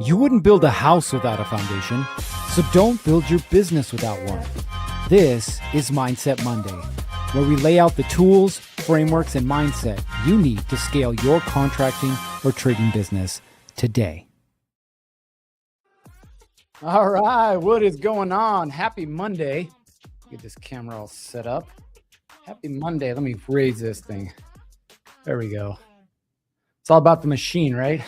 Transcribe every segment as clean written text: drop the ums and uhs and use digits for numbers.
You wouldn't build a house without a foundation, so don't build your business without one. This is Mindset Monday, where we lay out the tools, frameworks, and mindset you need to scale your contracting or trading business today. All right, what is going on? Happy Monday. Get this camera all set up. Happy Monday. Let me raise this thing. There we go. It's all about the machine, right?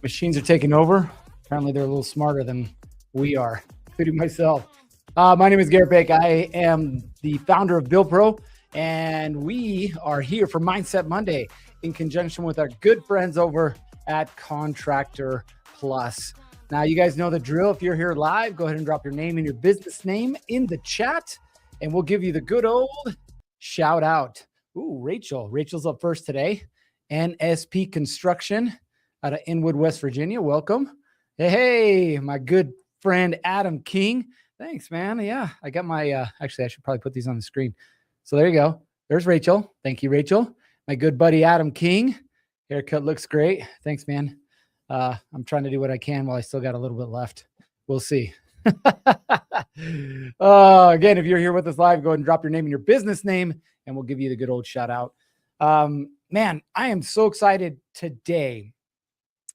Machines are taking over. Apparently they're a little smarter than we are, including myself. My name is Gerritt Bake. I am the founder of Build Pro, and we are here for Mindset Monday in conjunction with our good friends over at Contractor Plus. Now, you guys know the drill. If you're here live, go ahead and drop your name and your business name in the chat, and we'll give you the good old shout out. Ooh, Rachel. Rachel's up first today. NSP Construction out of Inwood, West Virginia. Welcome. Hey, my good friend, Adam King. Thanks, man. Yeah, I got my, actually, I should probably put these on the screen. So there you go. There's Rachel. Thank you, Rachel. My good buddy, Adam King. Haircut looks great. Thanks, man. I'm trying to do what I can while I still got a little bit left. We'll see. Again, if you're here with us live, go ahead and drop your name and your business name, and we'll give you the good old shout out. Man, I am so excited today.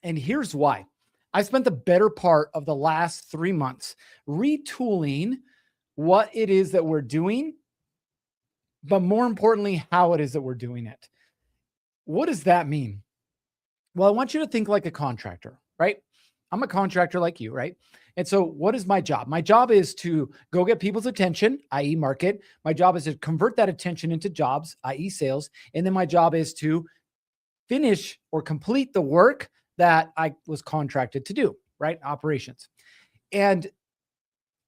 And here's why. I spent the better part of the last 3 months retooling what it is that we're doing, but more importantly, how it is that we're doing it. What does that mean? Well, I want you to think like a contractor, right? I'm a contractor like you, right? And so what is my job? My job is to go get people's attention, i.e. market. My job is to convert that attention into jobs, i.e. sales. And then my job is to finish or complete the work that I was contracted to do, right? Operations. And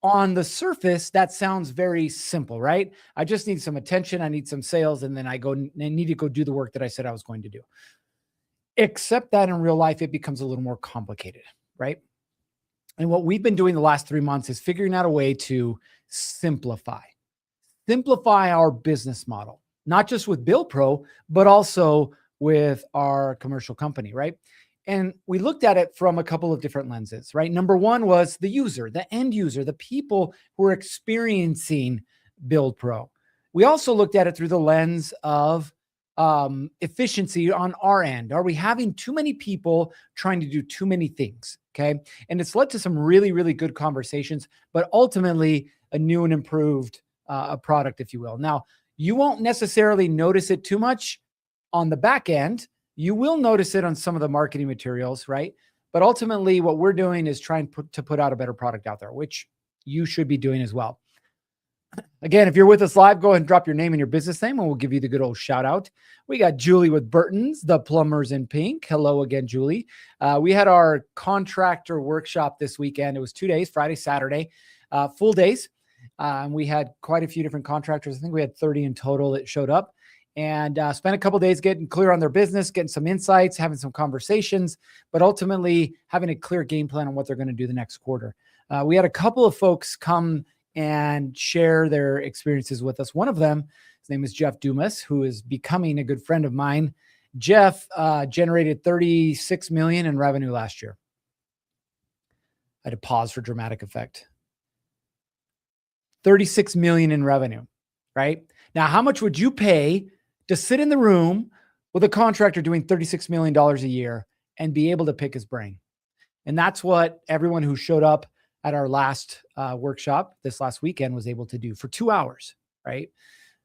on the surface, that sounds very simple, right? I just need some attention. I need some sales. And then I need to go do the work that I said I was going to do. Except that in real life, it becomes a little more complicated, right? And what we've been doing the last 3 months is figuring out a way to simplify our business model, not just with Build Pro, but also with our commercial company, right? And we looked at it from a couple of different lenses, right? Number one was the user, the end user, the people who are experiencing Build Pro. We also looked at it through the lens of efficiency on our end. Are we having too many people trying to do too many things? Okay. And it's led to some really, really good conversations, but ultimately a new and improved product, if you will. Now, you won't necessarily notice it too much on the back end. You will notice it on some of the marketing materials, right? But ultimately what we're doing is trying to put out a better product out there, which you should be doing as well. Again, if you're with us live, go ahead and drop your name and your business name, and we'll give you the good old shout out. We got Julie with Burton's, the plumbers in pink. Hello again, Julie. We had our contractor workshop this weekend. It was 2 days, Friday, Saturday, full days. We had quite a few different contractors. I think we had 30 in total that showed up, and spent a couple of days getting clear on their business, getting some insights, having some conversations, but ultimately having a clear game plan on what they're going to do the next quarter. We had a couple of folks come and share their experiences with us. One of them, his name is Jeff Dumas, who is becoming a good friend of mine. Jeff generated $36 million in revenue last year. I had to pause for dramatic effect. $36 million in revenue, right? Now, how much would you pay to sit in the room with a contractor doing $36 million a year and be able to pick his brain? And that's what everyone who showed up at our last workshop this last weekend was able to do for 2 hours, right?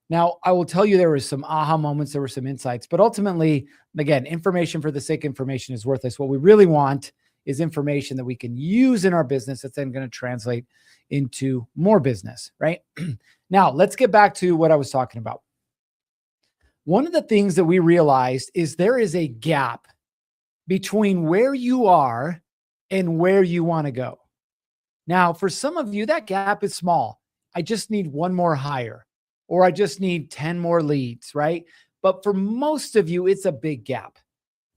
Now, I will tell you, there was some aha moments, there were some insights, but ultimately, again, information for the sake of information is worthless. What we really want is information that we can use in our business that's then going to translate into more business, right? Now, let's get back to what I was talking about. One of the things that we realized is there is a gap between where you are and where you want to go. Now, for some of you, that gap is small. I just need one more hire, or I just need 10 more leads, right? But for most of you, it's a big gap.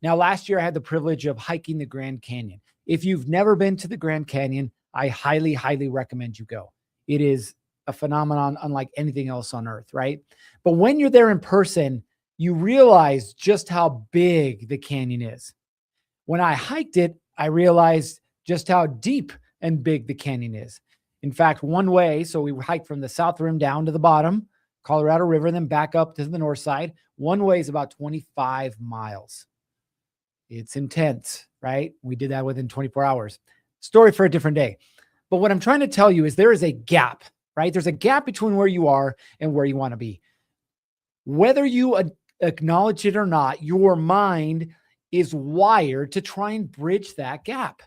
Now, last year, I had the privilege of hiking the Grand Canyon. If you've never been to the Grand Canyon, I highly, highly recommend you go. It is a phenomenon unlike anything else on earth, right? But when you're there in person, you realize just how big the canyon is. When I hiked it, I realized just how deep and big the canyon is. In fact, one way, so we hiked from the south rim down to the bottom, Colorado River, then back up to the north side. One way is about 25 miles. It's intense, right? We did that within 24 hours. Story for a different day. But what I'm trying to tell you is there is a gap, right? There's a gap between where you are and where you want to be. Whether you acknowledge it or not, your mind is wired to try and bridge that gap.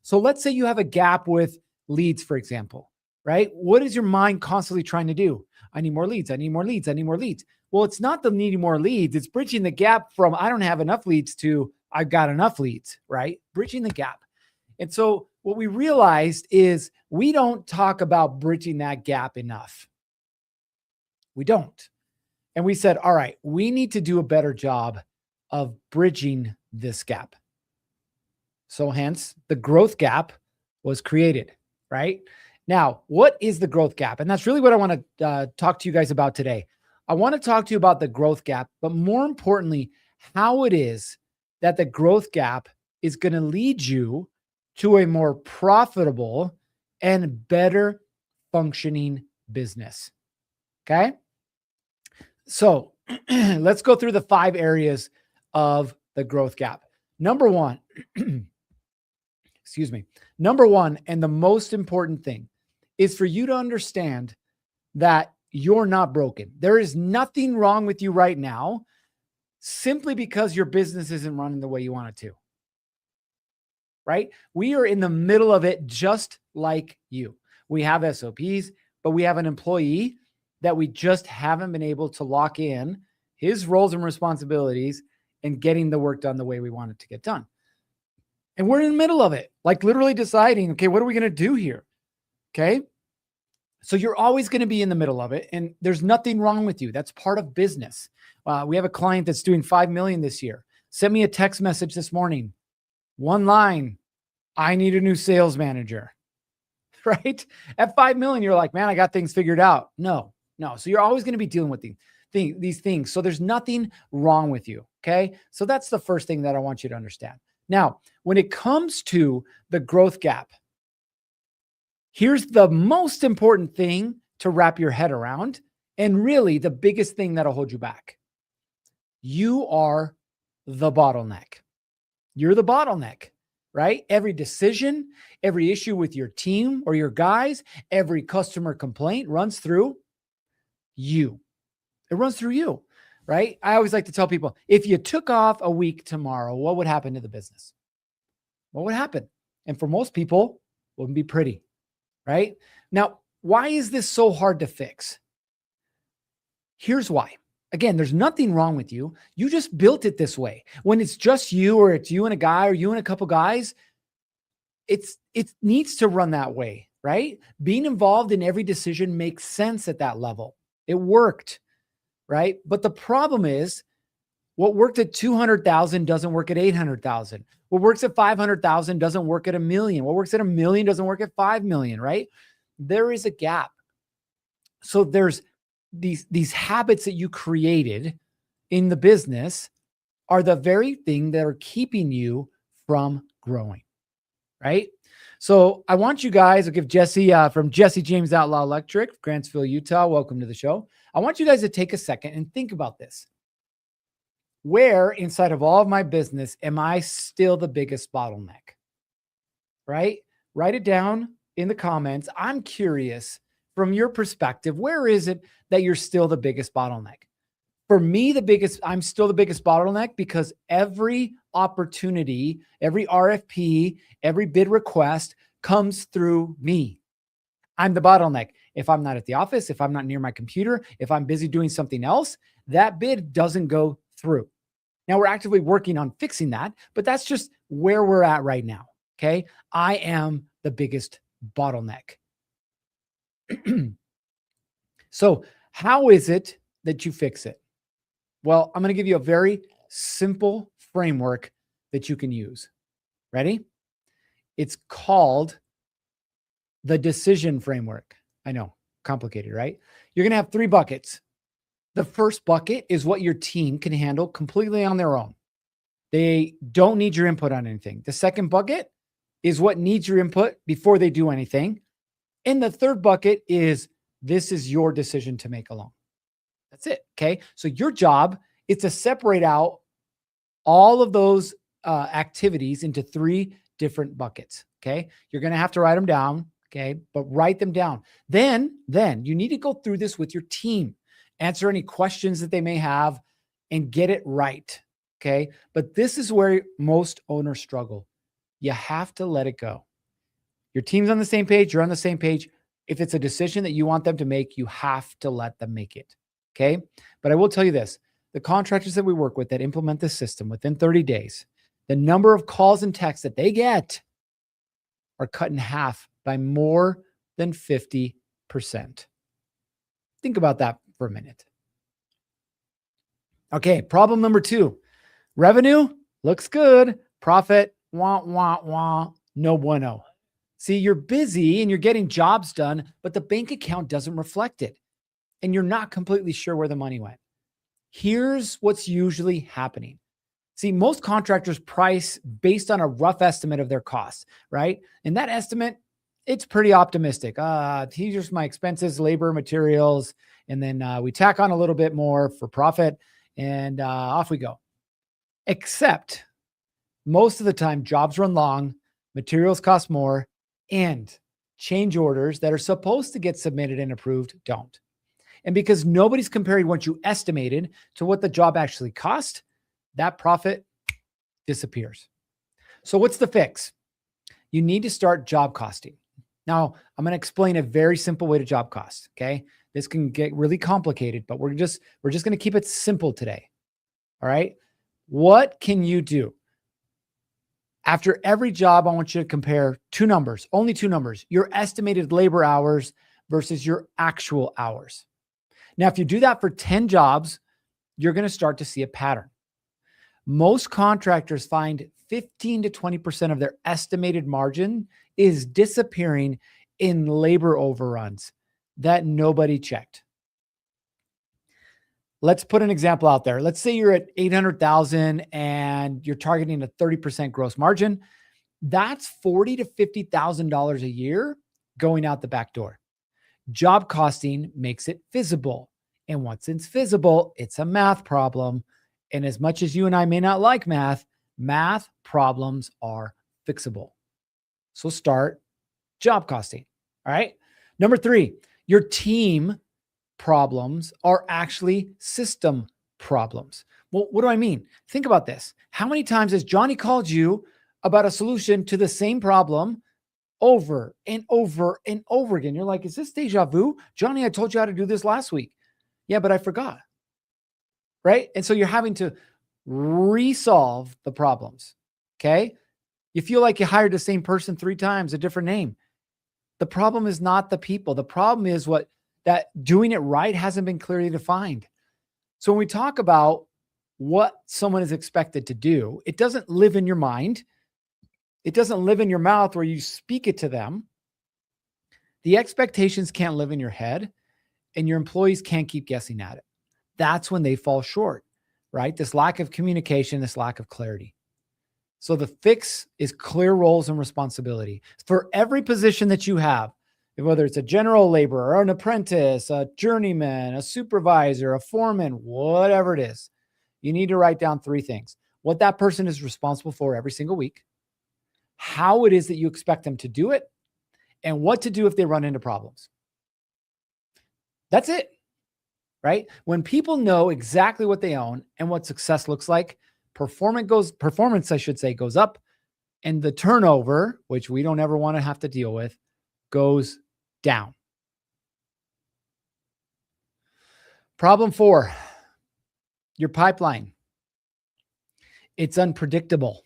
So let's say you have a gap with leads, for example, right? What is your mind constantly trying to do? I need more leads. I need more leads. I need more leads. Well, it's not the needing more leads. It's bridging the gap from I don't have enough leads to I've got enough leads, right? Bridging the gap. And so what we realized is we don't talk about bridging that gap enough. We don't. And we said, all right, we need to do a better job of bridging this gap. So hence the growth gap was created, right? Now, what is the growth gap? And that's really what I want to talk to you guys about today. I want to talk to you about the growth gap, but more importantly, how it is that the growth gap is going to lead you to a more profitable and better functioning business. Okay. So let's go through the 5 areas of the growth gap. Number one, Number one, and the most important thing is for you to understand that you're not broken. There is nothing wrong with you right now simply because your business isn't running the way you want it to. Right? We are in the middle of it just like you. We have SOPs, but we have an employee that we just haven't been able to lock in his roles and responsibilities and getting the work done the way we want it to get done. And we're in the middle of it, like literally deciding, okay, what are we going to do here? Okay. So you're always going to be in the middle of it. And there's nothing wrong with you. That's part of business. We have a client that's doing 5 million this year. Sent me a text message this morning. One line, I need a new sales manager, right? At 5 million, you're like, man, I got things figured out. No. So you're always going to be dealing with these things. So there's nothing wrong with you. Okay. So that's the first thing that I want you to understand. Now, when it comes to the growth gap, here's the most important thing to wrap your head around, and really the biggest thing that'll hold you back. You are the bottleneck. You're the bottleneck, right? Every decision, every issue with your team or your guys, every customer complaint runs through you. It runs through you. Right? I always like to tell people, if you took off a week tomorrow, what would happen to the business? What would happen? And for most people, it wouldn't be pretty, right? Now, why is this so hard to fix? Here's why. Again, there's nothing wrong with you. You just built it this way. When it's just you, or it's you and a guy, or you and a couple guys, it needs to run that way, right? Being involved in every decision makes sense at that level. It worked. Right? But the problem is what worked at 200,000 doesn't work at 800,000. What works at 500,000 doesn't work at 1 million. What works at 1 million doesn't work at 5 million, right? There is a gap. So there's these habits that you created in the business are the very thing that are keeping you from growing, right? So I want you guys, I'll give Jesse from Jesse James Outlaw Electric, Grantsville, Utah. Welcome to the show. I want you guys to take a second and think about this. Where inside of all of my business am I still the biggest bottleneck? Right? Write it down in the comments. I'm curious from your perspective, where is it that you're still the biggest bottleneck? For me, I'm still the biggest bottleneck because every opportunity, every RFP, every bid request comes through me. I'm the bottleneck. If I'm not at the office, if I'm not near my computer, if I'm busy doing something else, that bid doesn't go through. Now we're actively working on fixing that, but that's just where we're at right now. Okay. I am the biggest bottleneck. So how is it that you fix it? Well, I'm going to give you a very simple framework that you can use. Ready? It's called the decision framework. I know, complicated, right? You're going to have 3 buckets. The first bucket is what your team can handle completely on their own. They don't need your input on anything. The second bucket is what needs your input before they do anything. And the third bucket is this is your decision to make alone. That's it. Okay. So your job is to separate out all of those activities into 3 different buckets. Okay. You're going to have to write them down. Okay. But write them down. Then you need to go through this with your team, answer any questions that they may have and get it right. Okay. But this is where most owners struggle. You have to let it go. Your team's on the same page. You're on the same page. If it's a decision that you want them to make, you have to let them make it. Okay. But I will tell you this, the contractors that we work with that implement this system within 30 days, the number of calls and texts that they get are cut in half by more than 50%. Think about that for a minute. Okay. Problem number 2, revenue looks good. Profit, wah, wah, wah, no bueno. See, you're busy and you're getting jobs done, but the bank account doesn't reflect it. And you're not completely sure where the money went. Here's what's usually happening. See, most contractors price based on a rough estimate of their costs, right? And that estimate, it's pretty optimistic. Here's my expenses, labor, materials, and then we tack on a little bit more for profit, and off we go. Except most of the time, jobs run long, materials cost more, and change orders that are supposed to get submitted and approved don't. And because nobody's comparing what you estimated to what the job actually cost, that profit disappears. So what's the fix? You need to start job costing. Now, I'm going to explain a very simple way to job cost. Okay. This can get really complicated, but we're just going to keep it simple today. All right. What can you do? After every job, I want you to compare 2 numbers, only 2 numbers, your estimated labor hours versus your actual hours. Now, if you do that for 10 jobs, you're going to start to see a pattern. Most contractors find 15 to 20% of their estimated margin is disappearing in labor overruns that nobody checked. Let's put an example out there. Let's say you're at 800,000 and you're targeting a 30% gross margin. That's $40,000 to $50,000 a year going out the back door. Job costing makes it visible. And once it's visible, it's a math problem. And as much as you and I may not like math, math problems are fixable. So start job costing. All right. Number 3, your team problems are actually system problems. Well, what do I mean? Think about this. How many times has Johnny called you about a solution to the same problem over and over and over again? You're like, is this deja vu? Johnny, I told you how to do this last week. Yeah, but I forgot. Right? And so you're having to resolve the problems. Okay. You feel like you hired the same person 3 times, a different name. The problem is not the people. The problem is that doing it right hasn't been clearly defined. So when we talk about what someone is expected to do, it doesn't live in your mind. It doesn't live in your mouth where you speak it to them. The expectations can't live in your head, and your employees can't keep guessing at it. That's when they fall short, right? This lack of communication, this lack of clarity. So the fix is clear roles and responsibility for every position that you have. Whether it's a general laborer or an apprentice, a journeyman, a supervisor, a foreman, whatever it is, you need to write down 3 things. What that person is responsible for every single week, how it is that you expect them to do it, and what to do if they run into problems. That's it, right? When people know exactly what they own and what success looks like, performance goes up, and the turnover, which we don't ever want to have to deal with, goes down. Problem 4, your pipeline. It's unpredictable.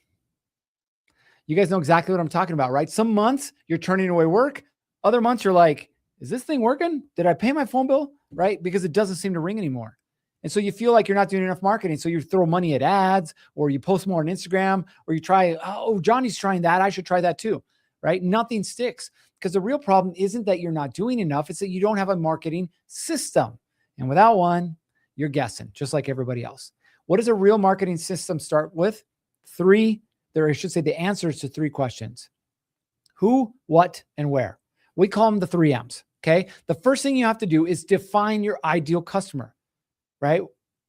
You guys know exactly what I'm talking about, right? Some months you're turning away work. Other months you're like, is this thing working? Did I pay my phone bill? Right? Because it doesn't seem to ring anymore. And so you feel like you're not doing enough marketing. So you throw money at ads, or you post more on Instagram, or you try, oh, Johnny's trying that, I should try that too, right? Nothing sticks. Because the real problem isn't that you're not doing enough. It's that you don't have a marketing system. And without one, you're guessing, just like everybody else. What does a real marketing system start with? The answers to 3 questions. Who, what, and where. We call them the 3 M's. Okay. The first thing you have to do is define your ideal customer, right?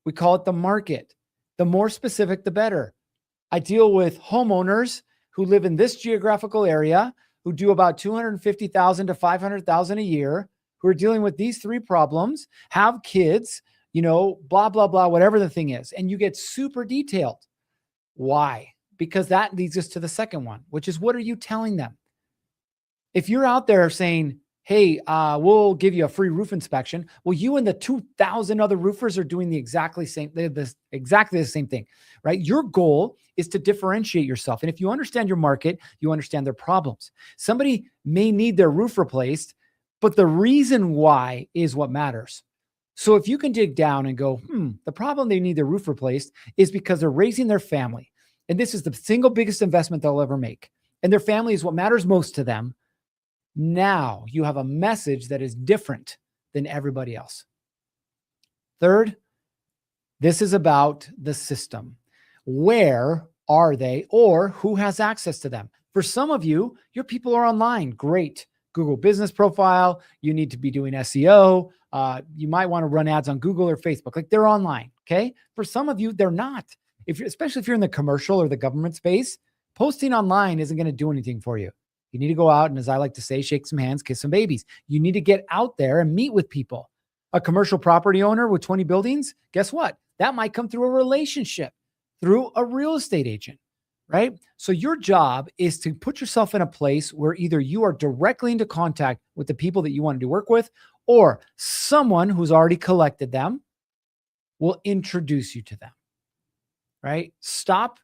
We call it the market. The more specific, the better. I deal with homeowners who live in this geographical area, who do about 250,000 to 500,000 a year, who are dealing with these 3 problems, have kids, blah, blah, blah, whatever the thing is. And you get super detailed. Why? Because that leads us to the second one, which is, what are you telling them? If you're out there saying, hey, we'll give you a free roof inspection. Well, you and the 2,000 other roofers are doing exactly the same thing, right? Your goal is to differentiate yourself. And if you understand your market, you understand their problems. Somebody may need their roof replaced, but the reason why is what matters. So if you can dig down and go, the problem they need their roof replaced is because they're raising their family. And this is the single biggest investment they'll ever make. And their family is what matters most to them. Now you have a message that is different than everybody else. Third, this is about the system. Where are they, or who has access to them? For some of you, your people are online. Great. Google business profile. You need to be doing SEO. You might want to run ads on Google or Facebook. Like, they're online. Okay. For some of you, they're not. Especially if you're in the commercial or the government space, posting online isn't going to do anything for you. You need to go out and, as I like to say, shake some hands, kiss some babies. You need to get out there and meet with people. A commercial property owner with 20 buildings, guess what? That might come through a relationship, through a real estate agent, right? So your job is to put yourself in a place where either you are directly into contact with the people that you want to do work with, or someone who's already collected them will introduce you to them, right? Stop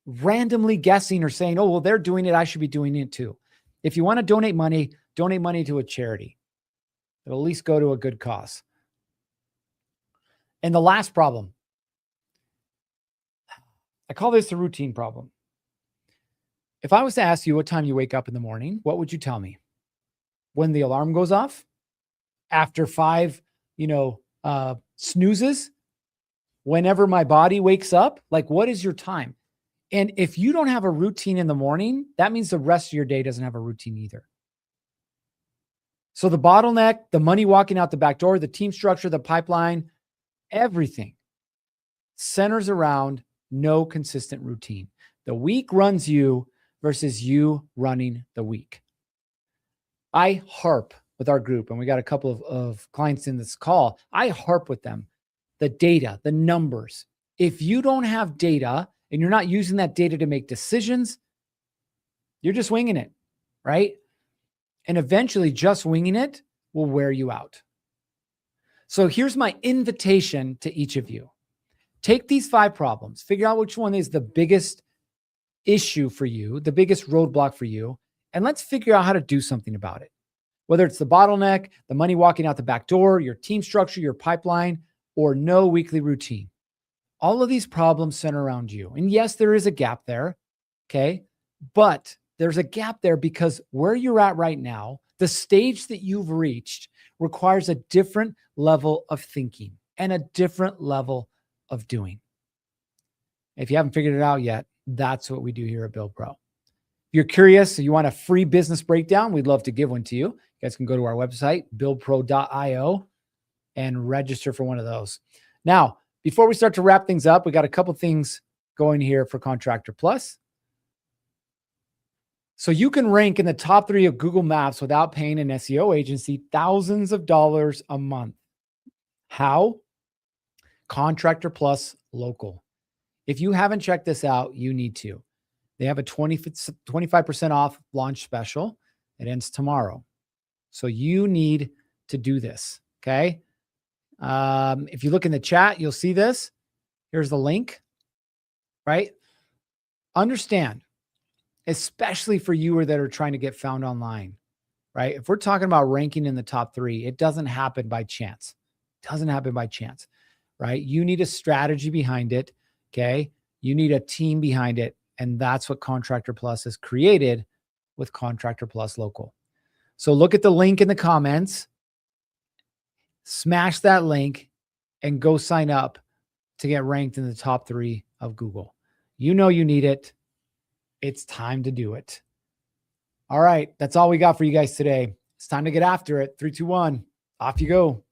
randomly guessing or saying, oh, well, they're doing it, I should be doing it too. If you want to donate money to a charity. It'll at least go to a good cause. And the last problem, I call this the routine problem. If I was to ask you what time you wake up in the morning, what would you tell me? When the alarm goes off? After 5, snoozes? Whenever my body wakes up? Like, what is your time? And if you don't have a routine in the morning, that means the rest of your day doesn't have a routine either. So the bottleneck, the money walking out the back door, the team structure, the pipeline, everything centers around no consistent routine. The week runs you versus you running the week. I harp with our group, and we got a couple of clients in this call. I harp with them. The data, the numbers. If you don't have data, and you're not using that data to make decisions, you're just winging it, right? And eventually just winging it will wear you out. So here's my invitation to each of you. Take these 5 problems, figure out which one is the biggest issue for you, the biggest roadblock for you, and let's figure out how to do something about it. Whether it's the bottleneck, the money walking out the back door, your team structure, your pipeline, or no weekly routine. All of these problems center around you. And yes, there is a gap there, okay? But there's a gap there because where you're at right now, the stage that you've reached requires a different level of thinking and a different level of doing. If you haven't figured it out yet, that's what we do here at Build Pro. If you're curious, you want a free business breakdown, we'd love to give one to you. You guys can go to our website, buildpro.io, and register for one of those. Now, before we start to wrap things up, we got a couple things going here for Contractor Plus. So you can rank in the top 3 of Google Maps without paying an SEO agency thousands of dollars a month. How? Contractor Plus Local. If you haven't checked this out, you need to. They have a 25% off launch special. It ends tomorrow. So you need to do this, okay? If you look in the chat, you'll see this. Here's the link, right? Understand, especially for you that are trying to get found online, right? If we're talking about ranking in the top 3, it doesn't happen by chance. It doesn't happen by chance, right? You need a strategy behind it, okay? You need a team behind it. And that's what Contractor Plus has created with Contractor Plus Local. So look at the link in the comments. Smash that link and go sign up to get ranked in the top 3 of Google. You know you need it. It's time to do it. All right. That's all we got for you guys today. It's time to get after it. 3, 2, 1. Off you go.